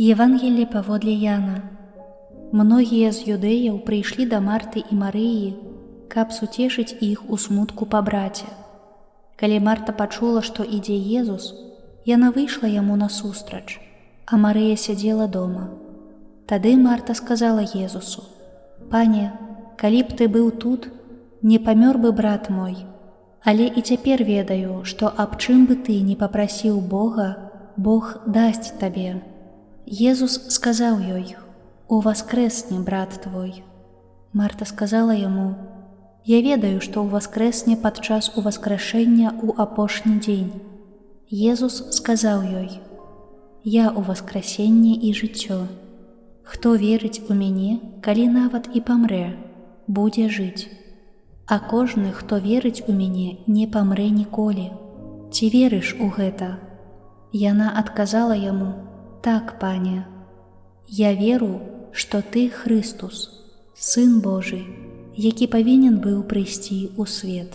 Евангелие паводле Яна. Многія з юдэяў прыйшлі да Марты і Марыі, каб суцешыць іх у смутку па браце. Калі Марта пачула, што ідзе Езус, яна выйшла яму насустрач, а Марыя сядзела дома. Тады Марта сказала Езусу: «Пане, калі б ты быў тут, не памёр бы брат мой, але і цяпер ведаю, што аб чым бы ты не папрасіў Бога, Бог дасць табе». Езус сказаў ёй: «Уваскрэсне брат твой». Марта сказала яму: «Я ведаю, што ўваскрэсне падчас уваскрашэння ў апошні дзень». Езус сказаў ёй: «Я ўваскрасенне і жыццё. Хто верыць у мяне, калі нават і памрэ, будзе жыць. А кожны, хто верыць у мяне, не памрэ ніколі. Ці верыш у гэта?» Яна адказала яму: «Так, пане, я веру, што ты Хрыстус, Сын Божы, які павінен быў прыйсці ў свет».